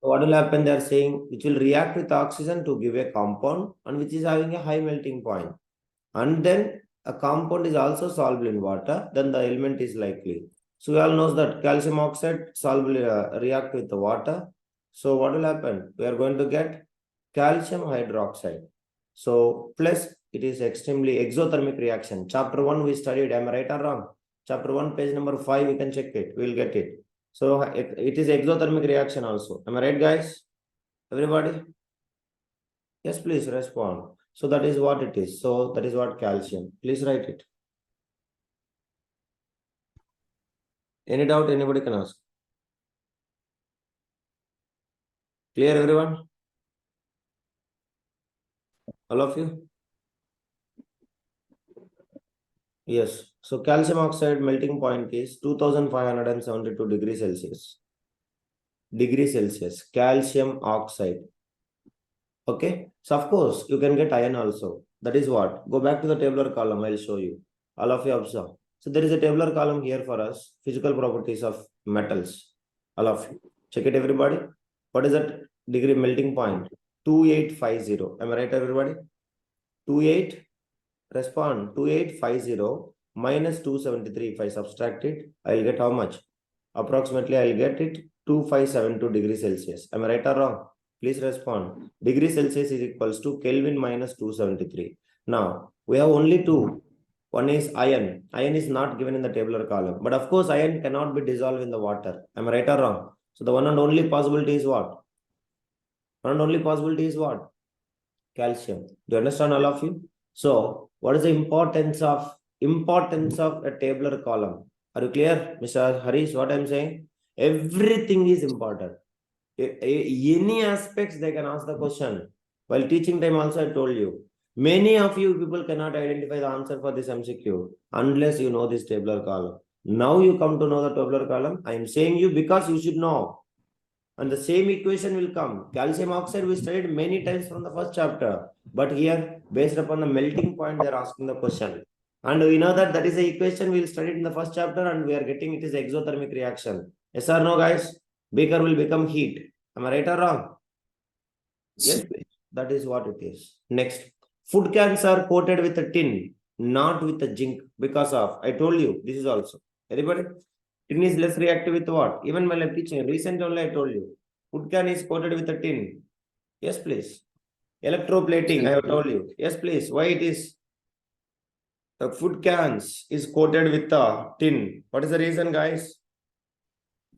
What will happen? They are saying which will react with oxygen to give a compound and which is having a high melting point. And then a compound is also soluble in water, then the element is likely. So we all know that calcium oxide soluble react with the water. So what will happen? We are going to get calcium hydroxide. So plus it is extremely exothermic reaction. Chapter 1 we studied. Am I right or wrong? Chapter 1 page number 5 you can check it. We will get it. So it is exothermic reaction also. Am I right, guys? Everybody? Yes, please respond. So that is what it is. So that is what calcium. Please write it. Any doubt? Anybody can ask. Clear, everyone? All of you? Yes. So calcium oxide melting point is 2572 degrees Celsius. Degrees Celsius. Calcium oxide. Okay. So of course you can get iron also. That is what. Go back to the tabular column. I'll show you. All of you observe. So there is a tabular column here for us. Physical properties of metals. All of you. Check it, everybody. What is that degree melting point? 2850. Am I right, everybody? 28. Respond. 2850 minus 273. If I subtract it, I'll get how much? Approximately, I'll get it 2572 degrees Celsius. Am I right or wrong? Please respond. Degree Celsius is equals to Kelvin minus 273. Now, we have only two. One is iron. Iron is not given in the tabular column. But of course, iron cannot be dissolved in the water. Am I right or wrong? So the one and only possibility is what? One and only possibility is what? Calcium. Do you understand, all of you? So, what is the importance of a tabular column? Are you clear, Mr. Harish? What I'm saying? Everything is important. Any aspects they can ask the question. While teaching time also I told you. Many of you people cannot identify the answer for this MCQ unless you know this tabular column. Now you come to know the tabular column. I am saying you because you should know. And the same equation will come. Calcium oxide we studied many times from the first chapter. But here, based upon the melting point, they are asking the question. And we know that is the equation we studied in the first chapter and we are getting it is exothermic reaction. Yes or no, guys? Beaker will become heat. Am I right or wrong? Yes, please. That is what it is. Next, food cans are coated with a tin, not with a zinc because of, I told you, this is also. Everybody? Tin is less reactive with what? Even while I'm teaching, recent only I told you. Food can is coated with a tin. Yes, please. Electroplating, I have told you. Yes, please. Why it is? The food cans is coated with a tin. What is the reason, guys?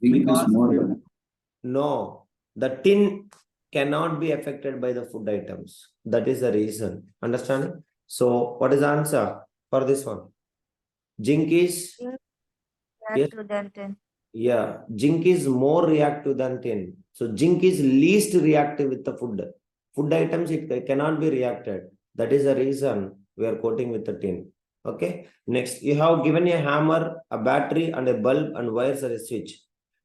Because no, the tin cannot be affected by the food items. That is the reason. Understand? So, what is the answer for this one? Zinc is reactive than tin. Yeah, zinc is more reactive than tin. So zinc is least reactive with the food. Food items, it cannot be reacted. That is the reason we are coating with the tin. Okay. Next, you have given a hammer, a battery, and a bulb and wires or a switch.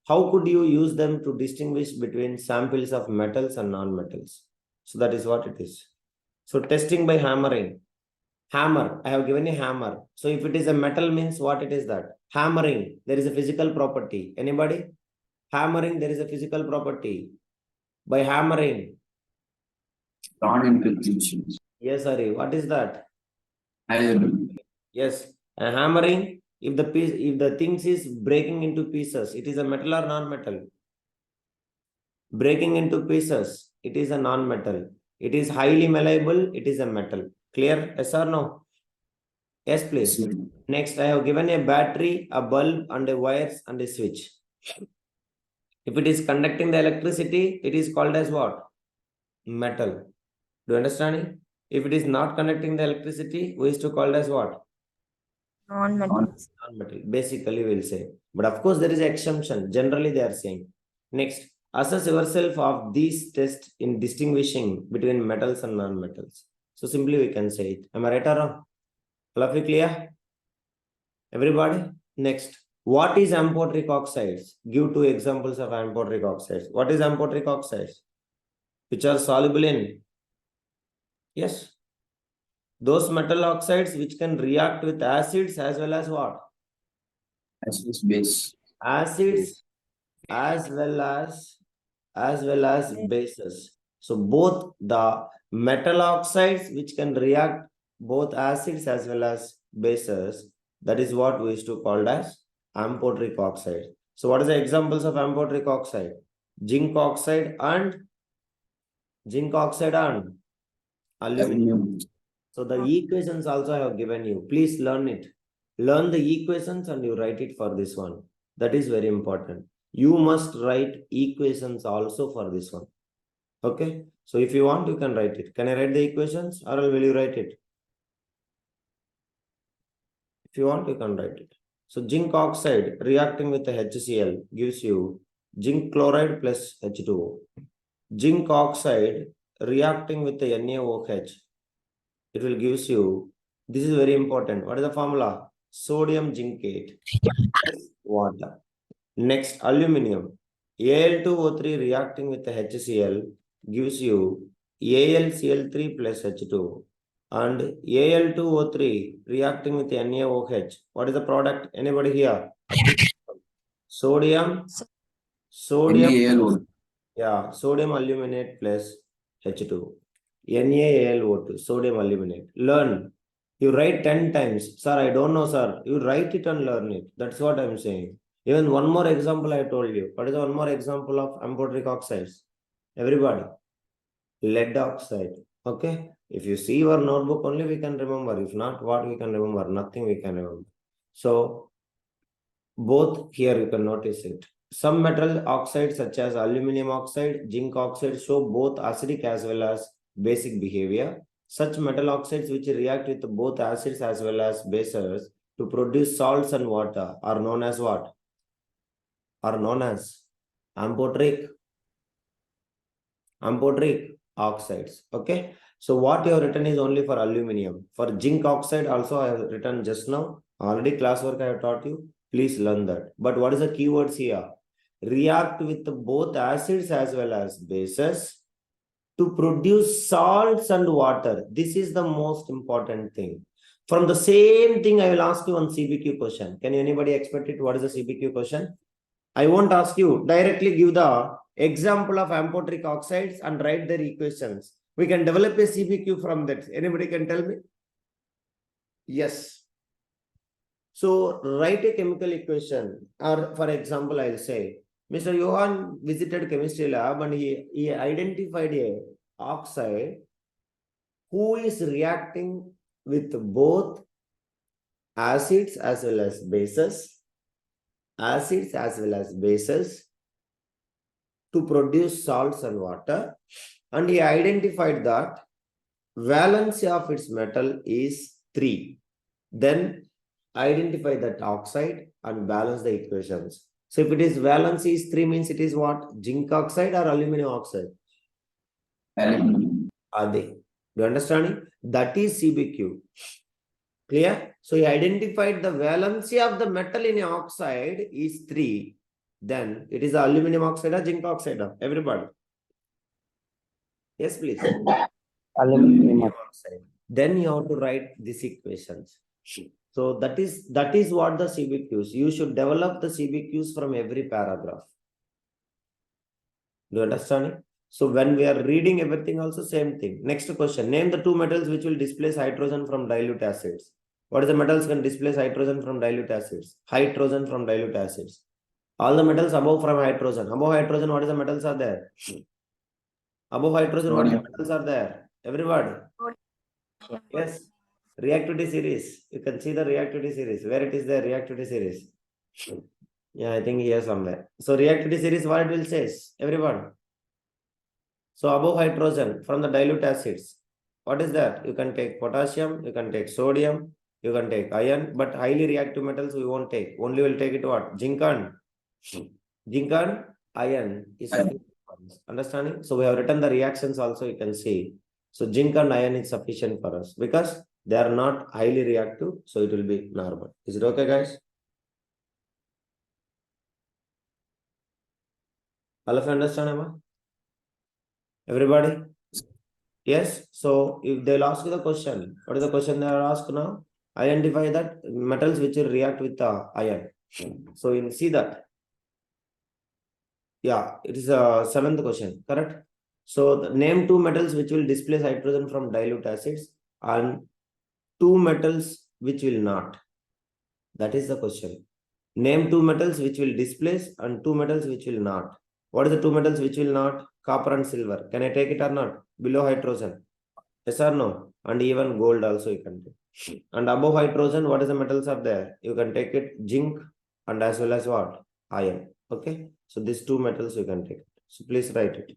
How could you use them to distinguish between samples of metals and non-metals? So that is what it is. So testing by hammering. Hammer, I have given a hammer. So if it is a metal means what it is that? Hammering, there is a physical property. Anybody? Hammering, there is a physical property. By hammering. Yes, Ari. What is that? Yes. A hammering, if the things is breaking into pieces, it is a metal or non-metal? Breaking into pieces, it is a non-metal. It is highly malleable, it is a metal. Clear? Yes or no? Yes, please. Next, I have given a battery, a bulb, and a wires and a switch. If it is conducting the electricity, it is called as what? Metal. Do you understand it? If it is not conducting the electricity, we used to call it as what? Non-metal. Non-metal. Basically, we'll say. But of course, there is an exemption. Generally, they are saying. Next, assess yourself of these tests in distinguishing between metals and non-metals. So simply we can say it. Am I right or wrong? All of you clear? Everybody? Next. What is amphoteric oxides? Give two examples of amphoteric oxides. What is amphoteric oxides? Which are soluble in? Yes. Those metal oxides which can react with acids as well as what? Acids, base. Acids as well as as well as bases. So both the metal oxides which can react both acids as well as bases, that is what we used to call as amphoteric oxide. So what are the examples of amphoteric oxide? Zinc oxide and aluminum. So the equations also I have given you. Please learn it. Learn the equations and you write it for this one. That is very important. You must write equations also for this one. Okay. So if you want, you can write it. Can I write the equations or will you write it? If you want, you can write it. So zinc oxide reacting with the HCl gives you zinc chloride plus H2O. Zinc oxide reacting with the NaOH, it will gives you, this is very important. What is the formula? Sodium zincate plus water. Next, aluminum. Al2O3 reacting with the HCl gives you AlCl3 plus H2O. And Al2O3 reacting with NaOH. What is the product? Anybody here? Sodium. Yeah, sodium aluminate plus H2. NaAlO2, sodium aluminate. Learn. You write 10 times. Sir, I don't know, sir. You write it and learn it. That's what I'm saying. Even one more example I told you. What is one more example of amphoteric oxides? Everybody. Lead oxide. Okay. If you see your notebook only, we can remember. If not, what we can remember? Nothing we can remember. So, both here you can notice it. Some metal oxides such as aluminum oxide, zinc oxide show both acidic as well as basic behavior. Such metal oxides which react with both acids as well as bases to produce salts and water are known as what? Are known as amphoteric oxides. Okay. So what you have written is only for aluminum. For zinc oxide also I have written just now. Already classwork I have taught you. Please learn that. But what is the keywords here? React with both acids as well as bases to produce salts and water. This is the most important thing. From the same thing, I will ask you one CBQ question. Can anybody expect it? What is the CBQ question? I won't ask you. Directly give the example of amphoteric oxides and write their equations. We can develop a CBQ from that. Anybody can tell me? Yes. So write a chemical equation, or for example, I'll say, Mr. Johan visited chemistry lab and he identified a oxide who is reacting with both acids as well as bases, to produce salts and water. And he identified that valency of its metal is 3. Then identify that oxide and balance the equations. So if it is valency is 3 means it is what? Zinc oxide or aluminum oxide? Aluminum. Are they? Do you understand? That is CBQ. Clear? So he identified the valency of the metal in an oxide is 3. Then it is aluminum oxide or zinc oxide? Everybody. Yes, please. Aluminum oxide. Then you have to write these equations. So that is what the CBQs. You should develop the CBQs from every paragraph. Do you understand it? So when we are reading everything also same thing. Next question. Name the 2 metals which will displace hydrogen from dilute acids. What is the metals can displace hydrogen from dilute acids? Hydrogen from dilute acids. All the metals above from hydrogen. Above hydrogen, what is the metals are there? Above hydrogen, what metals are there? Everybody. Yes. Reactivity series. You can see the reactivity series. Where it is there, reactivity series. Yeah, I think here somewhere. So reactivity series, what it will say? Everyone. So above hydrogen from the dilute acids. What is that? You can take potassium, you can take sodium, you can take iron, but highly reactive metals we won't take. Only we'll take it what? Zinc and iron is understanding. So we have written the reactions also, you can see. So zinc and iron is sufficient for us because they are not highly reactive, so it will be normal. Is it okay, guys? All of you understand, Emma? Everybody? Yes. So if they'll ask you the question, what is the question they are asked now? Identify that metals which will react with the iron. So you'll see that. Yeah, it is a seventh question, correct? So the name two metals which will displace hydrogen from dilute acids and two metals which will not. That is the question. Name two metals which will displace and two metals which will not. What is the two metals which will not? Copper and silver. Can I take it or not? Below hydrogen. Yes or no? And even gold also you can take. And above hydrogen, what is the metals are there? You can take it zinc and as well as what? Iron. Okay. So these two metals you can take. So please write it.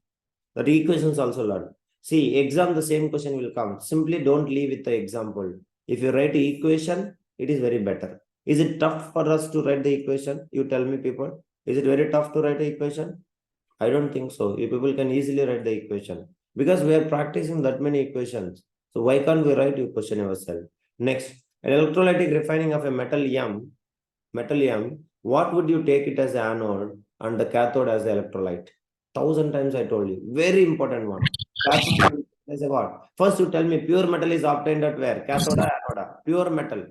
The equations also learn. See, exam the same question will come. Simply don't leave with the example. If you write the equation, it is very better. Is it tough for us to write the equation? You tell me, people. Is it very tough to write the equation? I don't think so. You people can easily write the equation because we are practicing that many equations. So why can't we write your question yourself? Next, an electrolytic refining of a metal M, what would you take it as the anode and the cathode as the electrolyte? 1,000 times I told you. Very important one. Cathode as a what? First you tell me pure metal is obtained at where? Cathode or anode? Pure metal.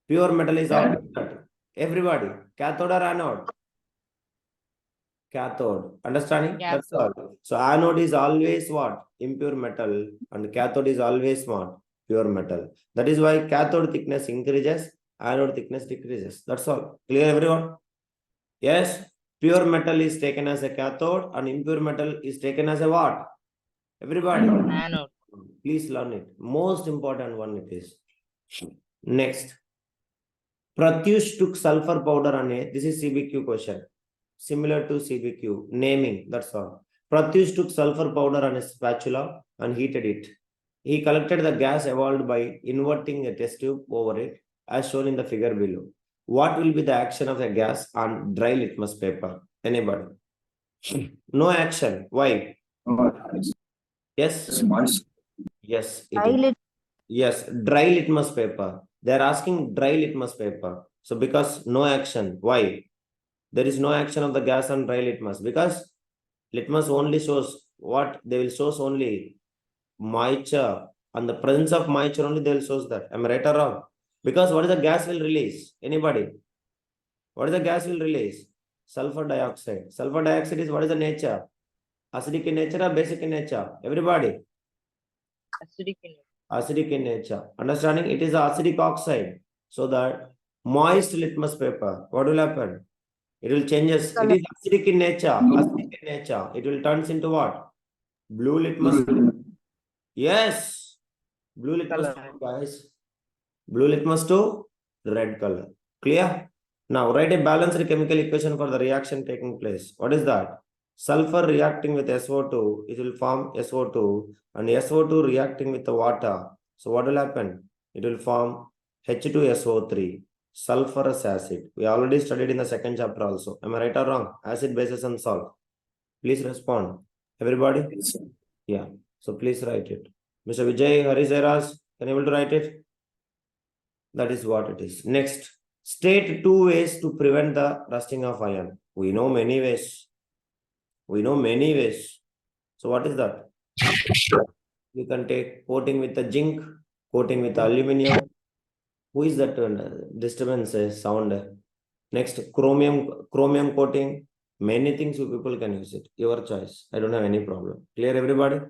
Pure metal is obtained at everybody. Cathode or anode? Cathode. Understanding? Cathode. That's all. So anode is always what? Impure metal and cathode is always what? Pure metal. That is why cathode thickness increases, anode thickness decreases. That's all. Clear everyone? Yes. Pure metal is taken as a cathode and impure metal is taken as a what? Everybody. Anode. Please learn it. Most important one it is. Next. Pratyush took sulfur powder on a, this is CBQ question. Similar to CBQ, naming, that's all. Pratyush took sulfur powder on a spatula and heated it. He collected the gas evolved by inverting a test tube over it, as shown in the figure below. What will be the action of the gas on dry litmus paper? Anybody? No action. Why? Yes? Yes, it is. Yes, dry litmus paper. They are asking dry litmus paper. So because no action. Why? There is no action of the gas on dry litmus because litmus only shows what they will shows only moisture, and the presence of moisture only they will shows that. Am I right or wrong? Because what is the gas will release? Anybody? What is the gas will release? Sulfur dioxide. Sulfur dioxide is what is the nature? Acidic in nature or basic in nature? Everybody? Acidic in Acidic in nature. Understanding? It is acidic oxide. So that moist litmus paper, what will happen? It will changes. It is acidic in nature. Acidic in nature. It will turns into what? Blue litmus. Yes. Blue litmus, guys. Blue litmus to red color. Clear? Now write a balanced chemical equation for the reaction taking place. What is that? Sulfur reacting with SO2, it will form SO2, and SO2 reacting with the water. So what will happen? It will form H2SO3, sulfurous acid. We already studied in the second chapter also. Am I right or wrong? Acid, bases, and salt. Please respond. Everybody? Yeah. So please write it. Mr. Vijay Hariseras, can you able to write it? That is what it is. Next, state two ways to prevent the rusting of iron. We know many ways. We know many ways. So what is that? You can take coating with the zinc, coating with aluminium. Who is that disturbance sound? Next, chromium coating. Many things you people can use it. Your choice. I don't have any problem. Clear everybody?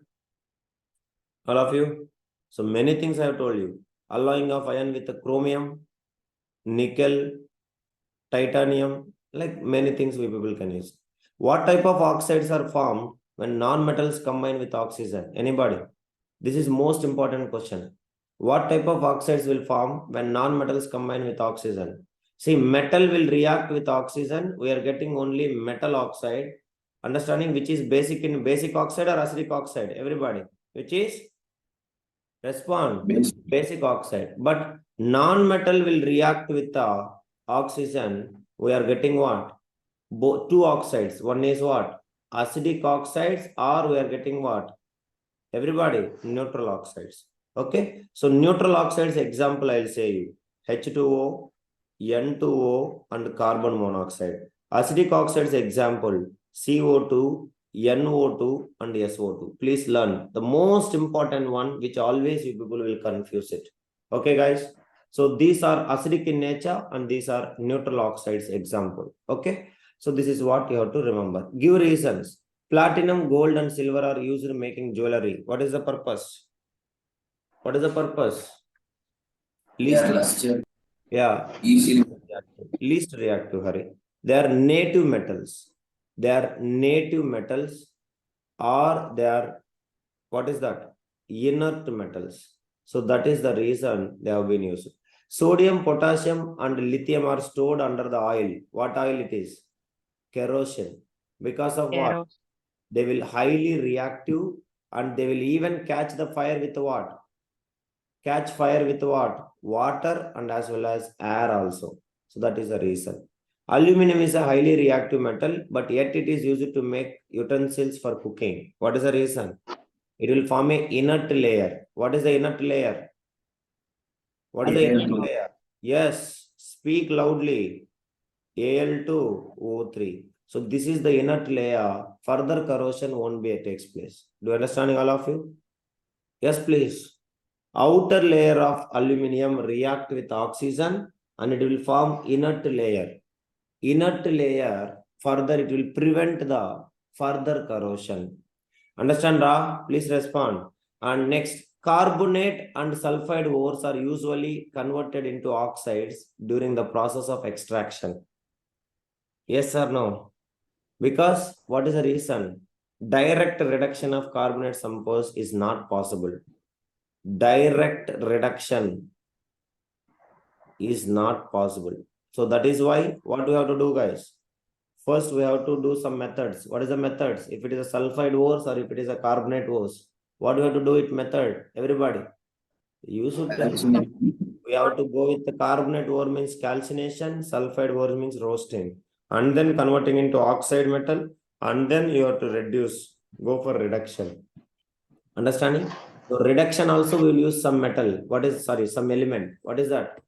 All of you? So many things I have told you. Alloying of iron with the chromium, nickel, titanium, like many things we people can use. What type of oxides are formed when non-metals combine with oxygen? Anybody? This is most important question. What type of oxides will form when non-metals combine with oxygen? See, metal will react with oxygen. We are getting only metal oxide. Understanding which is basic in basic oxide or acidic oxide? Everybody. Which is? Respond. Basic oxide. But non-metal will react with the oxygen. We are getting what? Two oxides. One is what? Acidic oxides, or we are getting what? Everybody, neutral oxides. Okay. So neutral oxides example I'll say you. H2O, N2O, and carbon monoxide. Acidic oxides example CO2, NO2, and SO2. Please learn the most important one, which always you people will confuse it. Okay, guys. So these are acidic in nature and these are neutral oxides example. Okay. So this is what you have to remember. Give reasons. Platinum, gold, and silver are used in making jewelry. What is the purpose? What is the purpose? Least reactive, Hari. They are native metals. They are native metals, or they are, what is that? Inert metals. So that is the reason they have been used. Sodium, potassium, and lithium are stored under the oil. What oil it is? Kerosene. Because of what? They will highly reactive, and they will even catch the fire with what? Catch fire with what? Water and as well as air also. So that is the reason. Aluminum is a highly reactive metal, but yet it is used to make utensils for cooking. What is the reason? It will form a inert layer. What is the inert layer? What is the inert layer? Yes, speak loudly. Al2O3. So this is the inert layer. Further corrosion won't be takes place. Do you understand, all of you? Yes, please. Outer layer of aluminum react with oxygen and it will form inert layer. Inert layer, further it will prevent the further corrosion. Understand, Ra? Please respond. And next, carbonate and sulfide ores are usually converted into oxides during the process of extraction. Yes or no? Because what is the reason? Direct reduction of carbonate compost is not possible. Direct reduction is not possible. So that is why what we have to do, guys? First, we have to do some methods. What is the methods? If it is a sulfide ores or if it is a carbonate ores, what do we have to do with method? Everybody, you should tell. We have to go with the carbonate ore means calcination, sulfide ore means roasting, and then converting into oxide metal, and then you have to reduce, go for reduction. Understanding? So reduction also we will use some metal. What is, sorry, some element. What is that?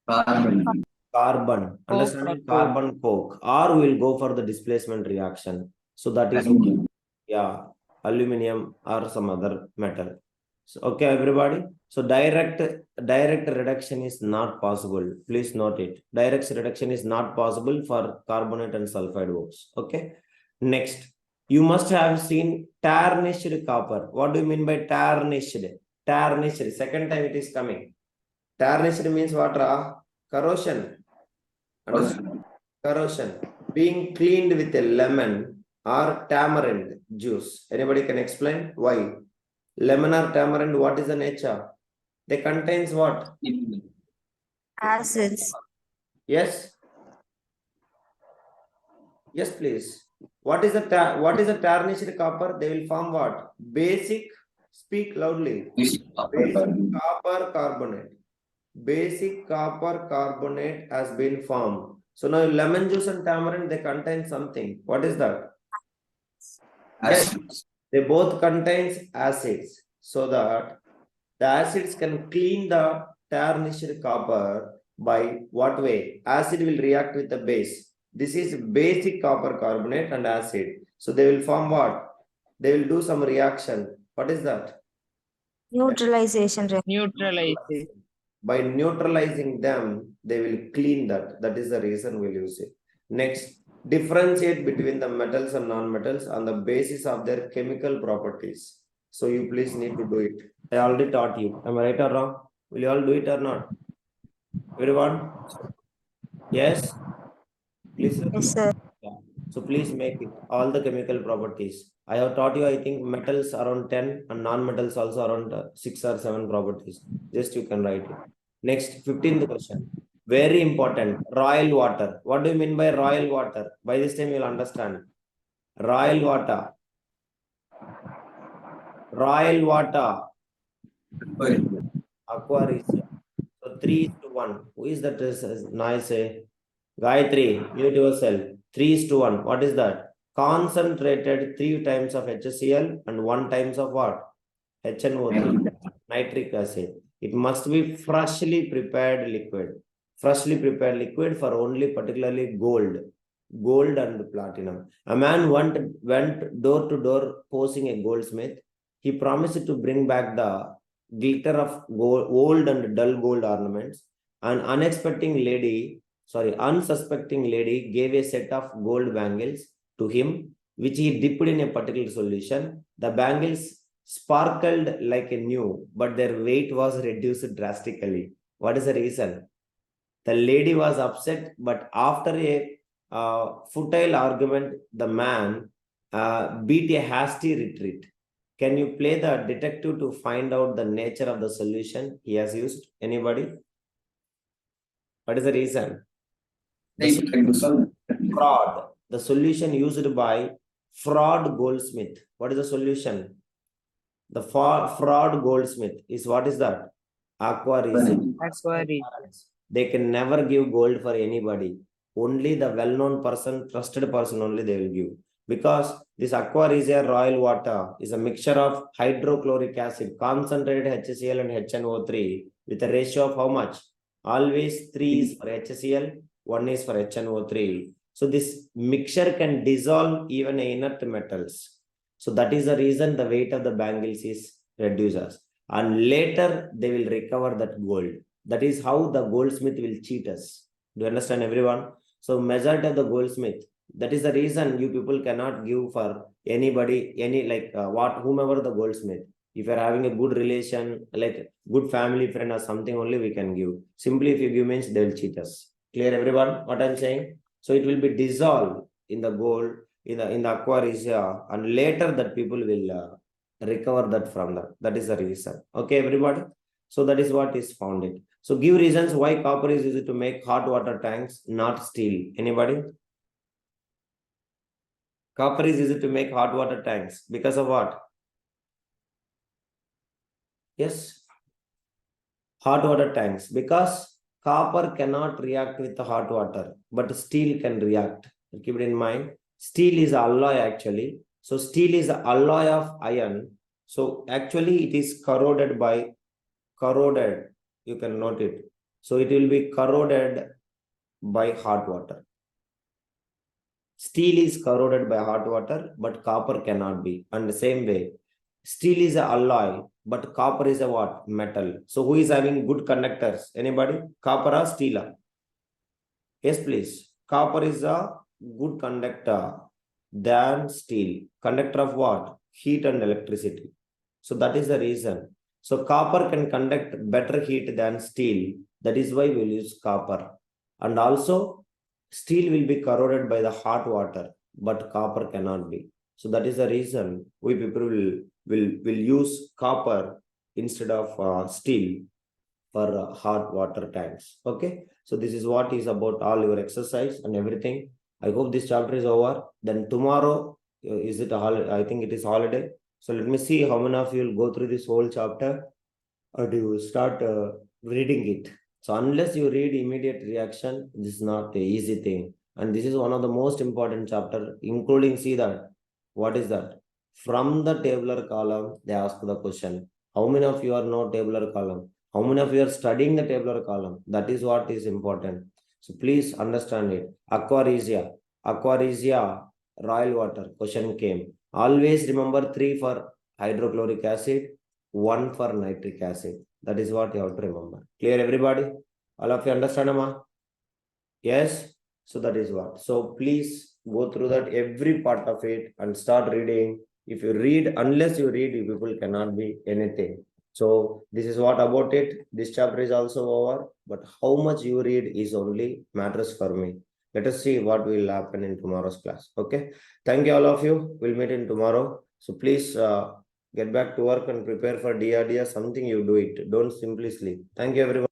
Carbon. Understanding? Carbon coke. Or we will go for the displacement reaction. So that is, yeah, aluminum or some other metal. So, okay, everybody. So direct reduction is not possible. Please note it. Direct reduction is not possible for carbonate and sulfide ores. Okay. Next, you must have seen tarnished copper. What do you mean by tarnished? Tarnished. Second time it is coming. Tarnished means what? Corrosion. Understand? Corrosion. Being cleaned with a lemon or tamarind juice. Anybody can explain why? Lemon or tamarind, what is the nature? They contains what? Acids. Yes. Yes, please. What is the tarnished copper? They will form what? Basic. Speak loudly. Basic copper carbonate. Basic copper carbonate has been formed. So now lemon juice and tamarind, they contain something. What is that? Yes, they both contains acids. So that the acids can clean the tarnished copper by what way? Acid will react with the base. This is basic copper carbonate and acid. So they will form what? They will do some reaction. What is that? Neutralization. By neutralizing them, they will clean that. That is the reason we'll use it. Next, differentiate between the metals and non-metals on the basis of their chemical properties. So you please need to do it. I already taught you. Am I right or wrong? Will you all do it or not? Everyone? Yes? Please. Yes, sir. So please make it all the chemical properties. I have taught you, I think, metals around 10 and non-metals also around 6 or 7 properties. Just you can write it. Next, 15th question. Very important. Royal water. What do you mean by royal water? By this time you will understand. Royal water. Royal water. Aqua research. So 3:1. Who is that? Nice. Gayatri, mute yourself. 3:1. What is that? Concentrated 3 times of HCl and 1 times of what? HNO3, nitric acid. It must be freshly prepared liquid. Freshly prepared liquid for only particularly gold and platinum. A man went door to door posing a goldsmith. He promised to bring back the glitter of gold, old and dull gold ornaments. An unexpected lady unsuspecting lady gave a set of gold bangles to him, which he dipped in a particular solution. The bangles sparkled like a new, but their weight was reduced drastically. What is the reason? The lady was upset, but after a futile argument, the man beat a hasty retreat. Can you play the detective to find out the nature of the solution he has used? Anybody? What is the reason? Fraud. The solution used by fraud goldsmith. What is the solution? The fraud goldsmith is, what is that? Aqua reason. They can never give gold for anybody. Only the well-known person, trusted person only they will give. Because this aqua resia royal water is a mixture of hydrochloric acid, concentrated HCl and HNO3 with a ratio of how much? Always 3 is for HCl, 1 is for HNO3. So this mixture can dissolve even inert metals. So that is the reason the weight of the bangles is reduces. And later they will recover that gold. That is how the goldsmith will cheat us. Do you understand, everyone? So majority of the goldsmith, that is the reason you people cannot give for anybody, whomever the goldsmith. If you're having a good relation, like good family friend or something, only we can give. Simply if you give means they will cheat us. Clear, everyone, what I'm saying? So it will be dissolved in the gold, in the aqua regia, and later that people will recover that from that. That is the reason. Okay, everybody? So that is what is founded. So give reasons why copper is used to make hot water tanks, not steel. Anybody? Copper is used to make hot water tanks. Because of what? Yes. Hot water tanks. Because copper cannot react with the hot water, but steel can react. Keep it in mind. Steel is alloy actually. So steel is the alloy of iron. So actually it is corroded. You can note it. So it will be corroded by hot water. Steel is corroded by hot water, but copper cannot be. And the same way, steel is an alloy, but copper is a what? Metal. So who is having good conductors? Anybody? Copper or steel? Yes, please. Copper is a good conductor than steel. Conductor of what? Heat and electricity. So that is the reason. So copper can conduct better heat than steel. That is why we will use copper. And also steel will be corroded by the hot water, but copper cannot be. So that is the reason we people will use copper instead of steel for hot water tanks. Okay. So this is what is about all your exercise and everything. I hope this chapter is over. Then tomorrow, is it a holiday? I think it is holiday. So let me see how many of you will go through this whole chapter or do you start reading it. So unless you read immediate reaction, this is not the easy thing. And this is one of the most important chapter, including, see that, what is that? From the tabular column, they ask the question. How many of you are know tabular column? How many of you are studying the tabular column? That is what is important. So please understand it. Aqua regia, royal water, question came. Always remember 3 for hydrochloric acid, 1 for nitric acid. That is what you have to remember. Clear, everybody? All of you understand, Amma? Yes? So that is what. So please go through that every part of it and start reading. If you read, unless you read, you people cannot be anything. So this is what about it. This chapter is also over, but how much you read is only matters for me. Let us see what will happen in tomorrow's class. Okay. Thank you all of you. We'll meet in tomorrow. So please get back to work and prepare for DRDS. Something you do it. Don't simply sleep. Thank you, everyone.